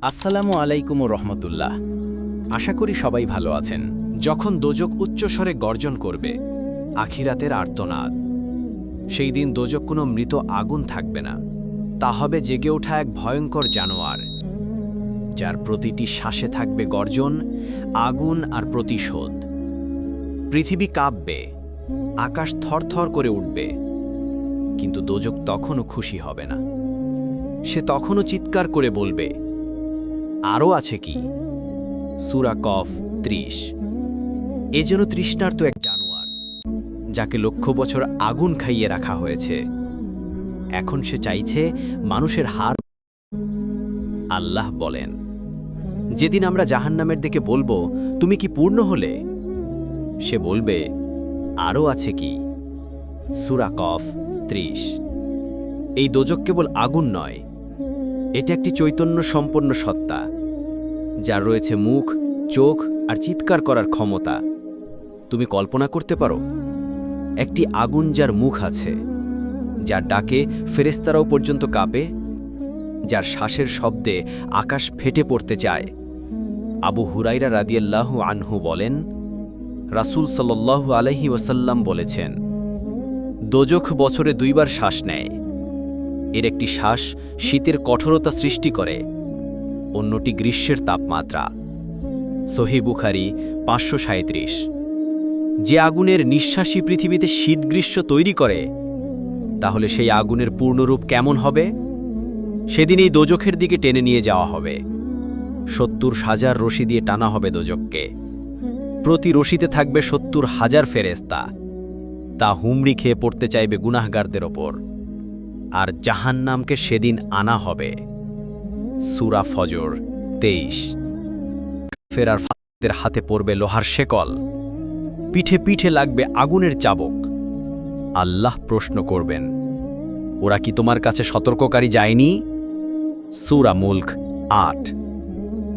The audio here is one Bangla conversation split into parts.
আসসালামু আলাইকুম রহমতুল্লাহ। আশা করি সবাই ভালো আছেন। যখন দোজক উচ্চস্বরে গর্জন করবে, আখিরাতের আর্তনাদ, সেই দিন দোজক কোনো মৃত আগুন থাকবে না। তা হবে জেগে ওঠা এক ভয়ঙ্কর জানোয়ার, যার প্রতিটি শ্বাসে থাকবে গর্জন, আগুন আর প্রতিশোধ। পৃথিবী কাঁপবে, আকাশ থরথর করে উঠবে, কিন্তু দোজক তখনও খুশি হবে না। সে তখনও চিৎকার করে বলবে, আরও আছে কি? সূরা কফ ৩০। এ যেন তৃষ্ণার্ত এক জানোয়ার, যাকে লক্ষ বছর আগুন খাইয়ে রাখা হয়েছে। এখন সে চাইছে মানুষের হার। আল্লাহ বলেন, যেদিন আমরা জাহান্নামের দিকে বলবো, তুমি কি পূর্ণ হলে? সে বলবে, আরও আছে কি? সূরা কফ ৩০। এই দোজক কেবল আগুন নয়, এটা একটি চৈতন্য সম্পন্ন সত্তা, যার রয়েছে মুখ, চোখ আর চিৎকার করার ক্ষমতা। তুমি কল্পনা করতে পারো, একটি আগুন যার মুখ আছে, যার ডাকে ফেরেশতারাও পর্যন্ত কাঁপে, যার শ্বাসের শব্দে আকাশ ফেটে পড়তে চায়। আবু হুরাইরা রাদিয়াল্লাহু আনহু বলেন, রাসূল সাল্লাল্লাহু আলাইহি ওয়াসাল্লাম বলেছেন, দোজখ বছরে ২ বার শ্বাস নেয়। এর একটি শ্বাস শীতের কঠোরতা সৃষ্টি করে, অন্যটি গ্রীষ্মের তাপমাত্রা। সহিহ বুখারী ৫৩৭। যে আগুনের নিঃশ্বাসী পৃথিবীতে শীত গ্রীষ্ম তৈরি করে, তাহলে সেই আগুনের পূর্ণরূপ কেমন হবে? সেদিন এই দোজখের দিকে টেনে নিয়ে যাওয়া হবে। ৭০,০০০ রশি দিয়ে টানা হবে দোজখকে। প্রতি রশিতে থাকবে ৭০,০০০ ফেরেশতা। তা হুমড়ি খেয়ে পড়তে চাইবে গুনাহগারদের ওপর। আর জাহান্নামকে সেদিন আনা হবে। সূরা ফজর ২৩। ফেরার ফাঁদের হাতে পড়বে লোহার শেকল, পিঠে পিঠে লাগবে আগুনের চাবক। আল্লাহ প্রশ্ন করবেন, ওরা কি তোমার কাছে সতর্ককারী যায়নি? সূরা মুলক ৮।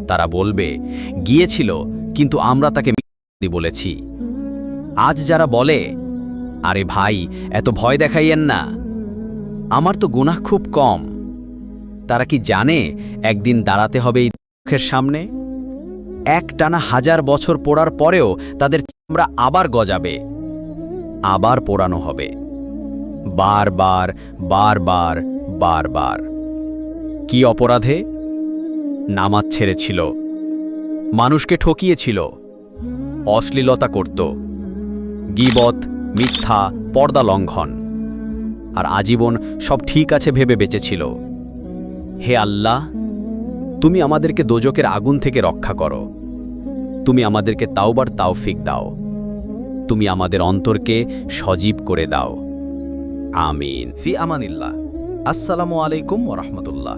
তারা বলবে, গিয়েছিল, কিন্তু আমরা তাকে মিথ্যাবাদী বলেছি। আজ যারা বলে, আরে ভাই, এত ভয় দেখাইয়েন না, আমার তো গুনাহ খুব কম, তারা কি জানে একদিন দাঁড়াতে হবে এই দুঃখের সামনে? একটানা ১০০০ বছর পোড়ার পরেও তাদের চামড়া আবার গজাবে, আবার পোড়ানো হবে, বারবার বারবার বারবার। কি অপরাধে? নামাজ ছেড়েছিল, মানুষকে ঠকিয়েছিল, অশ্লীলতা করত, গীবত, মিথ্যা, পর্দা লঙ্ঘন, আর আজীবন সব ঠিক আছে ভেবে বেঁচেছিল। হে আল্লাহ, তুমি আমাদেরকে দোজকের আগুন থেকে রক্ষা করো। তুমি আমাদেরকে তাওবার তাওফিক দাও। তুমি আমাদের অন্তরকে সজীব করে দাও। আমিন। ফি আমানিল্লাহ। আসসালামু আলাইকুম ওয়া রাহমাতুল্লাহ।